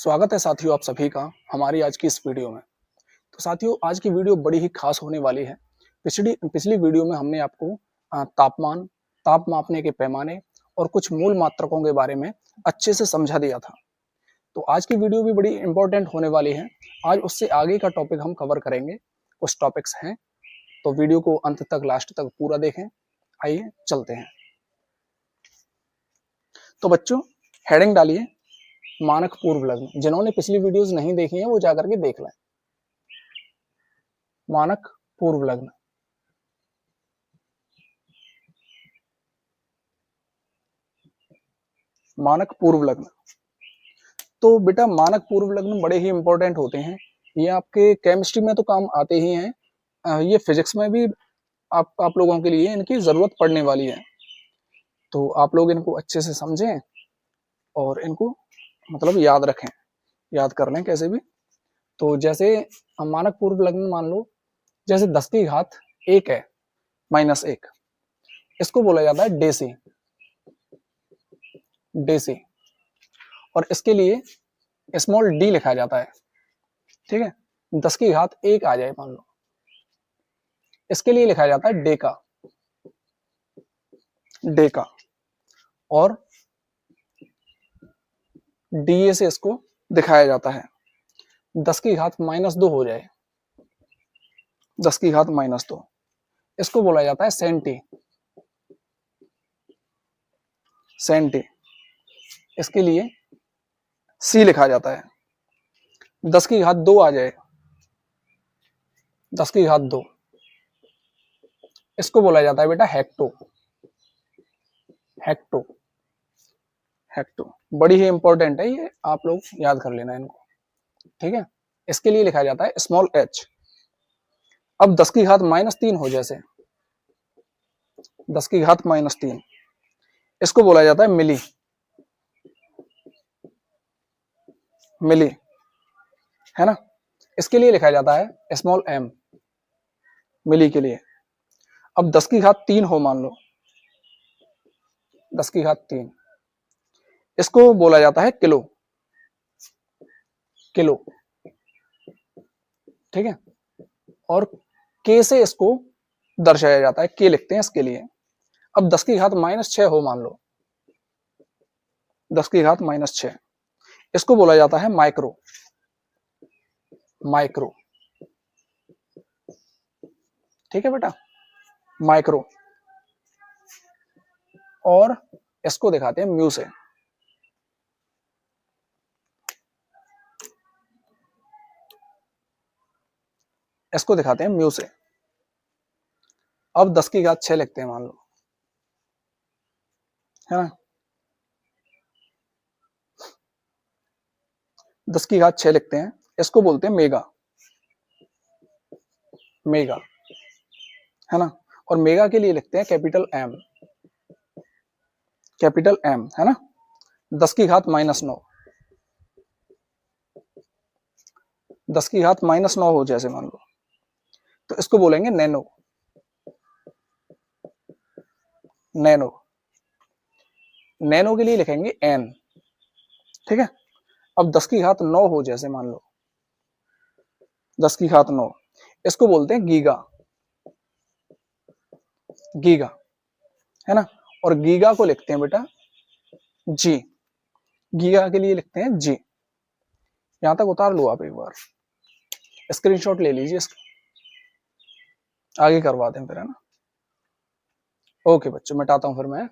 स्वागत है साथियों आप सभी का हमारी आज की इस वीडियो में। तो साथियों आज की वीडियो बड़ी ही खास होने वाली है। पिछली पिछली वीडियो में हमने आपको तापमान, ताप मापने के पैमाने और कुछ मूल मात्रकों के बारे में अच्छे से समझा दिया था। तो आज की वीडियो भी बड़ी इंपॉर्टेंट होने वाली है। आज उससे आगे का टॉपिक हम कवर करेंगे। कुछ टॉपिक्स हैं, तो वीडियो को अंत तक, लास्ट तक पूरा देखें। आइए चलते हैं। तो बच्चों, हेडिंग डालिए मानक पूर्व लग्न। जिन्होंने पिछली वीडियोस नहीं देखी हैं वो जाकर के देख लें। मानक पूर्व लग्न। मानक पूर्व लग्न। तो बेटा मानक पूर्व लग्न बड़े ही इंपॉर्टेंट होते हैं। ये आपके केमिस्ट्री में तो काम आते ही हैं, ये फिजिक्स में भी आप लोगों के लिए इनकी जरूरत पड़ने वाली है। तो आप लोग इनको अच्छे से समझें और इनको मतलब याद रखें, याद कर लें कैसे भी। तो जैसे हम मानक पूर्व लग्न मान लो, जैसे 10 की घात 1 है, -1, इसको बोला जाता है डेसी। डेसी। और इसके लिए स्मॉल डी लिखा जाता है। ठीक है, 10 की घात 1 आ जाए मान लो, इसके लिए लिखा जाता है डेका। डेका। और डीए से इसको दिखाया जाता है। 10 की घात -2 हो जाए, 10 की घात -2, इसको बोला जाता है सेंटी। सेंटी। इसके लिए सी लिखा जाता है। 10 की घात 2 आ जाए, 10 की घात 2, इसको बोला जाता है बेटा हेक्टो। हेक्टो। हेक्टो बड़ी ही इंपॉर्टेंट है, ये आप लोग याद कर लेना इनको। ठीक है, इसके लिए लिखा जाता है स्मॉल एच। अब 10 की घात -3 हो, जैसे 10 की घात -3, इसको बोला जाता है मिली। मिली है ना, इसके लिए लिखा जाता है स्मॉल एम। मिली के लिए। अब 10 की घात 3 हो मान लो, 10 की घात 3, इसको बोला जाता है किलो। किलो। ठीक है, और के से इसको दर्शाया जाता है, के लिखते हैं इसके लिए। अब 10 की घात -6 हो मान लो, 10 की घात -6, इसको बोला जाता है माइक्रो। माइक्रो। ठीक है बेटा, माइक्रो। और इसको दिखाते हैं म्यू से। इसको दिखाते हैं म्यू से। अब 10 की घात 6 लिखते हैं मान लो, है ना, 10 की घात 6 लिखते हैं, इसको बोलते हैं मेगा। मेगा है ना, और मेगा के लिए लिखते हैं कैपिटल एम। कैपिटल एम है ना। 10 की घात -9, 10 की घात -9 हो जैसे मान लो, तो इसको बोलेंगे नैनो। नैनो। नैनो के लिए लिखेंगे एन। ठीक है, अब 10 की घात 9 हो जैसे मान लो, 10 की घात 9, इसको बोलते हैं गीगा। गीगा है ना, और गीगा को लिखते हैं बेटा जी। गीगा के लिए लिखते हैं जी। यहां तक उतार लो आप, एक बार स्क्रीनशॉट ले लीजिए इसका, आगे करवा दें फिर, है ना। ओके बच्चों, मिटाता हूं फिर मैं।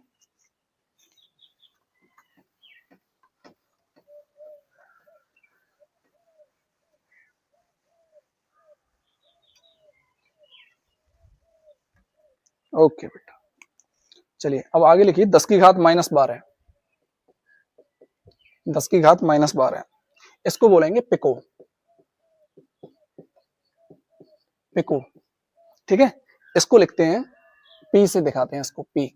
ओके बेटा, चलिए अब आगे लिखिए 10 की घात -12। 10 की घात -12, इसको बोलेंगे पिको। पिको। ठीक है, इसको लिखते हैं पी से, दिखाते हैं इसको पी।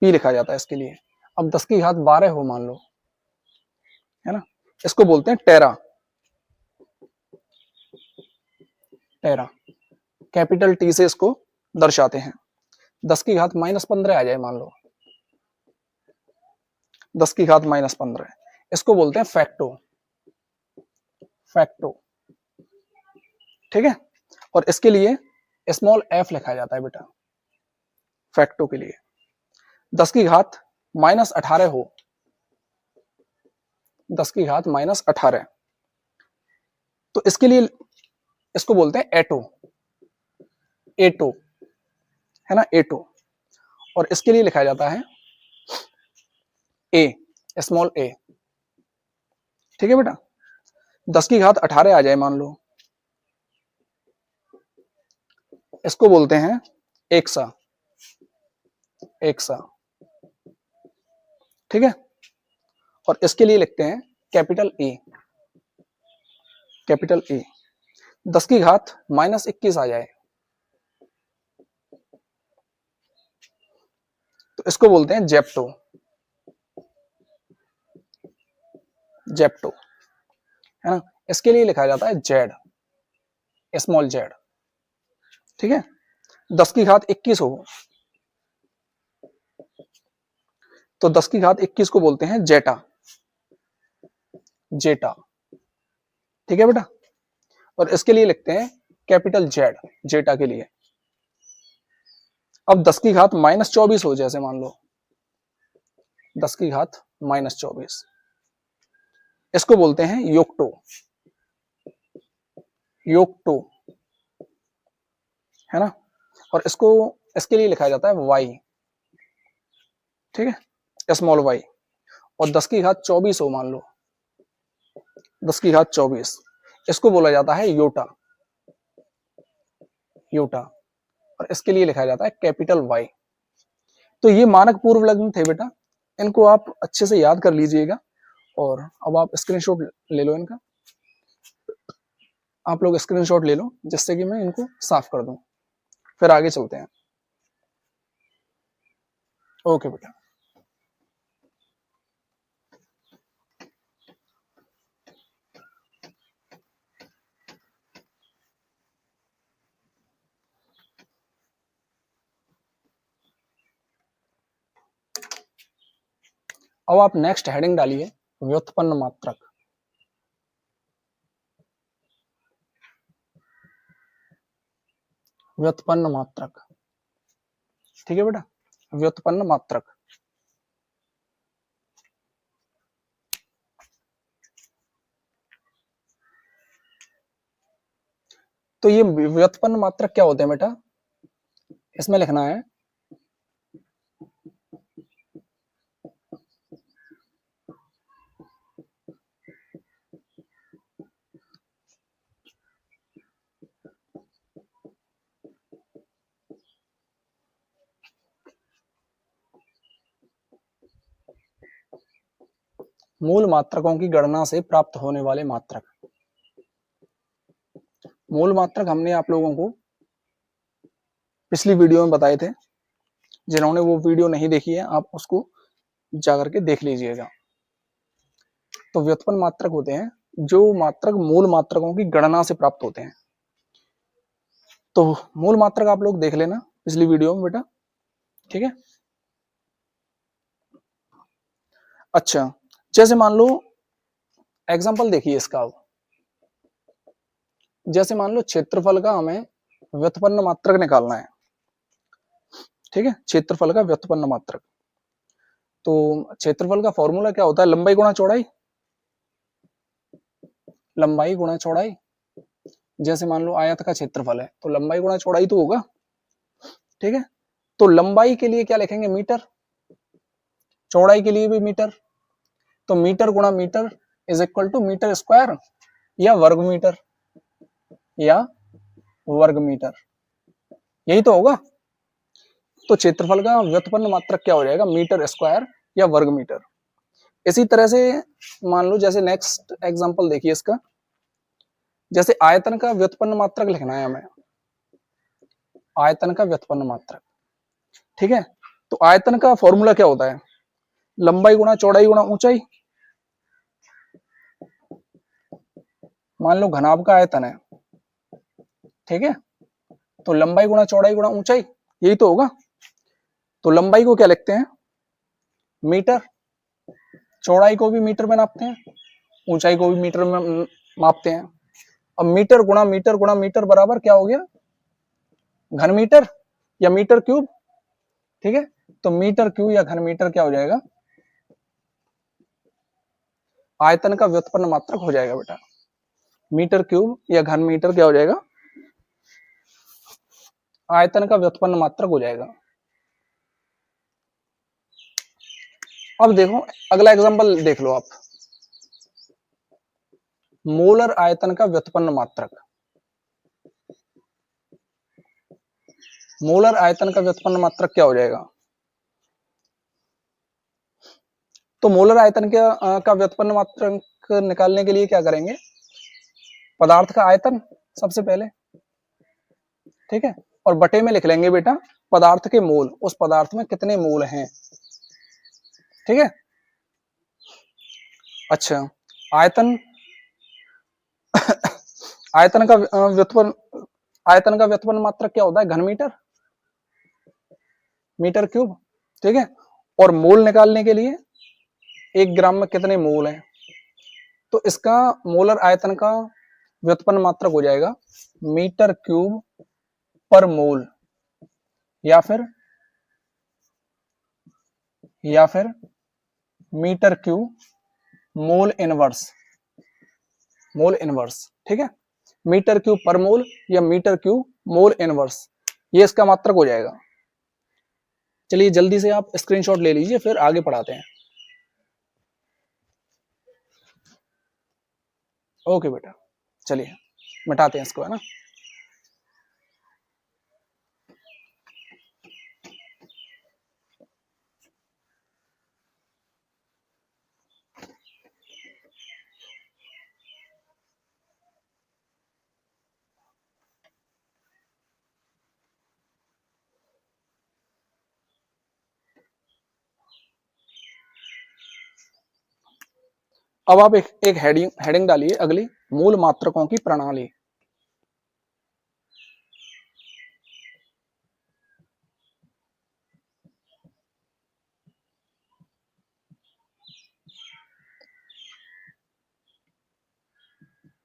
पी लिखा जाता है इसके लिए। अब 10 की घात 12 हो मान लो, है ना, इसको बोलते हैं टेरा। टेरा। कैपिटल टी से इसको दर्शाते हैं। 10 की घात -15 आ जाए मान लो, 10 की घात -15, इसको बोलते हैं फैक्टो। फैक्टो, ठीक है। और इसके लिए स्मॉल f लिखा जाता है बेटा, फैक्टो के लिए। 10 की घात -18 हो, 10 की घात -18, तो इसके लिए इसको बोलते हैं एटो, एटो है ना, एटो। और इसके लिए लिखा जाता है ए, स्मॉल ए, ठीक है बेटा। 10 की घात 18 आ जाए मान लो, इसको बोलते हैं एक्सा, एक्सा, ठीक है। और इसके लिए लिखते हैं कैपिटल ए, कैपिटल ए। 10 की घात -21 आ जाए तो इसको बोलते हैं जेप्टो, जेप्टो है ना। इसके लिए लिखा जाता है जेड, स्मॉल जेड, ठीक है। 10 की घात 21 हो तो 10 की घात 21 को बोलते हैं जेटा, जेटा, ठीक है बेटा। और इसके लिए लिखते हैं कैपिटल जेड, जेटा के लिए। अब 10 की घात -24 हो, जैसे मान लो 10 की घात -24, इसको बोलते हैं योक्टो, योक्टो है ना। और इसको इसके लिए लिखा जाता है वाई, ठीक है, स्मॉल वाई। और 10 की घात 24 हो मान लो, 10 की घात 24, इसको बोला जाता है योटा, योटा। और इसके लिए लिखा जाता है कैपिटल वाई। तो ये मानक पूर्व लग्न थे बेटा, इनको आप अच्छे से याद कर लीजिएगा। और अब आप स्क्रीनशॉट ले लो इनका, आप लोग स्क्रीनशॉट ले लो जिससे कि मैं इनको साफ कर दूं, फिर आगे चलते हैं। ओके बेटा। अब आप नेक्स्ट हेडिंग डालिए व्युत्पन्न मात्रक, व्युत्पन्न मात्रक, ठीक है बेटा, व्युत्पन्न मात्रक। तो ये व्युत्पन्न मात्रक क्या होते हैं बेटा, इसमें लिखना है मूल मात्रकों की गणना से प्राप्त होने वाले मात्रक। मूल मात्रक हमने आप लोगों को पिछली वीडियो में बताए थे, जिन्होंने वो वीडियो नहीं देखी है आप उसको जाकर के देख लीजिएगा। तो व्युत्पन्न मात्रक होते हैं जो मात्रक मूल मात्रकों की गणना से प्राप्त होते हैं। तो मूल मात्रक आप लोग देख लेना पिछली वीडियो में बेटा, ठीक है। अच्छा, जैसे मान लो एग्जांपल देखिए इसका, जैसे मान लो क्षेत्रफल का हमें व्युत्पन्न मात्रक निकालना है, ठीक है, क्षेत्रफल का व्युत्पन्न मात्रक। तो क्षेत्रफल का फॉर्मूला क्या होता है, लंबाई गुणा चौड़ाई, लंबाई गुणा चौड़ाई। जैसे मान लो आयत का क्षेत्रफल है तो लंबाई गुणा चौड़ाई तो होगा, ठीक है। तो लंबाई के लिए क्या लिखेंगे, मीटर, चौड़ाई के लिए भी मीटर। तो मीटर गुणा metre is equal to metre square या वर्ग मीटर, या वर्ग मीटर, यही तो होगा। तो क्षेत्रफल का व्युत्पन्न मात्रक क्या हो जाएगा, मीटर स्क्वायर या वर्ग मीटर। इसी तरह से मान लो जैसे नेक्स्ट एग्जांपल देखिए इसका, जैसे आयतन का व्युत्पन्न मात्रक लिखना है हमें, आयतन का व्युत्पन्न मात्रक, ठीक है। तो आयतन का फॉर्मूला क्या होता है, लंबाई गुणा चौड़ाई गुणा ऊंचाई। मान लो घनाभ का आयतन है, ठीक है, तो लंबाई गुणा चौड़ाई गुणा ऊंचाई, यही तो होगा। तो लंबाई को क्या लिखते हैं, मीटर, चौड़ाई को भी मीटर में नापते हैं, ऊंचाई को भी मीटर में मापते हैं। अब मीटर गुणा मीटर बराबर क्या हो गया, घन मीटर या मीटर क्यूब। ठीक है, तो मीटर क्यूब या घन मीटर क्या हो जाएगा, आयतन का व्युत्पन्न मात्रक हो जाएगा बेटा। मीटर क्यूब या घन मीटर क्या हो जाएगा, आयतन का व्युत्पन्न मात्रक हो जाएगा। अब देखो अगला एग्जांपल देख लो आप, मोलर आयतन का व्युत्पन्न मात्रक। मोलर आयतन का व्युत्पन्न मात्रक क्या हो जाएगा, तो मोलर आयतन का व्युत्पन्न मात्रक निकालने के लिए क्या करेंगे, पदार्थ का आयतन सबसे पहले, ठीक है, और बटे में लिख लेंगे बेटा पदार्थ के मोल, उस पदार्थ में कितने मोल हैं। ठीक है, अच्छा आयतन आयतन का व्युत्पन्न, आयतन का व्युत्पन्न मात्रक क्या होता है, घन मीटर, मीटर क्यूब। ठीक है, और मोल निकालने के लिए 1 ग्राम में कितने मोल हैं, तो इसका मोलर आयतन का व्युत्पन्न मात्रक हो जाएगा मीटर क्यूब पर मोल, या फिर metre cube mole inverse, mole inverse. ठीक है, मीटर क्यूब पर मोल या मीटर क्यूब मोल इनवर्स, ये इसका मात्रक हो जाएगा। चलिए जल्दी से आप स्क्रीनशॉट ले लीजिए, फिर आगे पढ़ाते हैं। ओके बेटा, चलिए मिटाते हैं इसको, है ना। अब आप एक हेडिंग डालिए अगली, मूल मात्रकों की प्रणाली।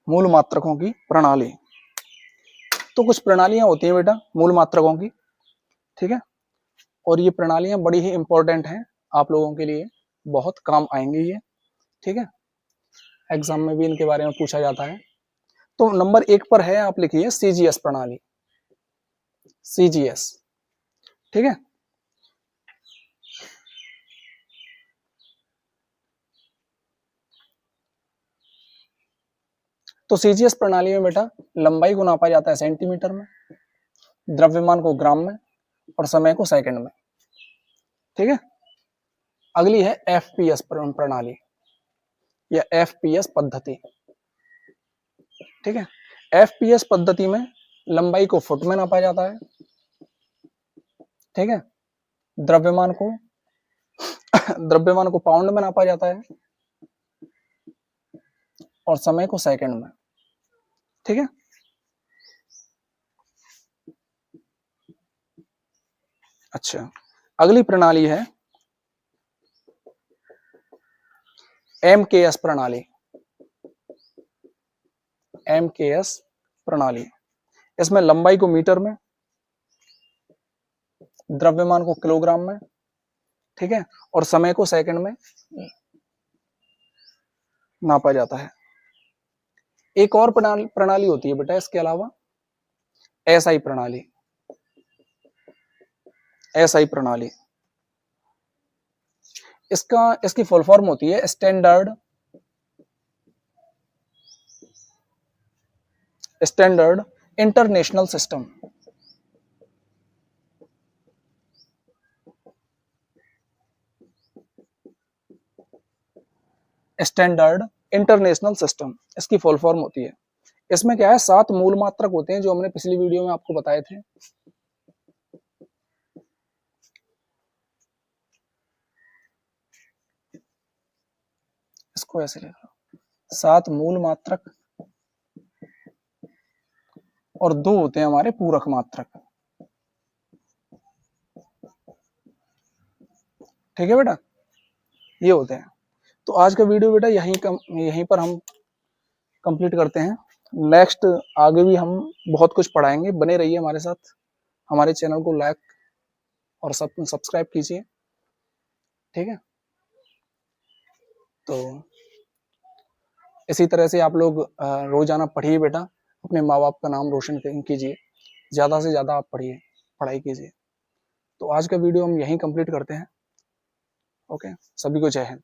मूल मात्रकों की प्रणाली, तो कुछ प्रणालियां होती हैं बेटा मूल मात्रकों की। ठीक है, और ये प्रणालियां बड़ी ही इंपॉर्टेंट हैं आप लोगों के लिए, बहुत काम आएंगे ये। ठीक है, एग्जाम में भी इनके बारे में पूछा जाता है। तो नंबर 1 पर है, आप लिखिए सीजीएस प्रणाली, सीजीएस। ठीक है, तो सीजीएस प्रणाली में बेटा लंबाई को नापा जाता है सेंटीमीटर में, द्रव्यमान को ग्राम में, और समय को सेकंड में। ठीक है, अगली है एफपीएस प्रणाली या एफपीएस पद्धति। ठीक है, एफपीएस पद्धति में लंबाई को फुट में नापा जाता है। ठीक है, द्रव्यमान को द्रव्यमान को पाउंड में नापा जाता है, और समय को सेकंड में। ठीक है, अच्छा अगली प्रणाली है एमकेएस प्रणाली, एमकेएस प्रणाली। इसमें लंबाई को मीटर में, द्रव्यमान को किलोग्राम में, ठीक है, और समय को सेकंड में नापा जाता है। एक और प्रणाली होती है बेटा इसके अलावा, एसआई प्रणाली, एसआई प्रणाली। इसकी फुल फॉर्म होती है standard international system. Standard international system इसकी फुल फॉर्म होती है। इसमें क्या है, 7 मूल मात्रक होते हैं जो हमने पिछली वीडियो में आपको बताए थे। इसको ऐसे लिख लो, 7 मूल मात्रक और 2 होते हैं हमारे पूरक मात्रक। ठीक है बेटा, ये होते हैं। तो आज का वीडियो बेटा यहीं पर हम कंप्लीट करते हैं। नेक्स्ट आगे भी हम बहुत कुछ पढ़ाएंगे, बने रहिए हमारे साथ। हमारे चैनल को लाइक और सब्सक्राइब कीजिए, ठीक है। तो इसी तरह से आप लोग रोजाना पढ़िए बेटा, अपने माँ बाप का नाम रोशन कीजिए, ज़्यादा से ज़्यादा आप पढ़िए, पढ़ाई कीजिए। तो आज का वीडियो हम यहीं कंप्लीट करते हैं। ओके, सभी को जय हिंद।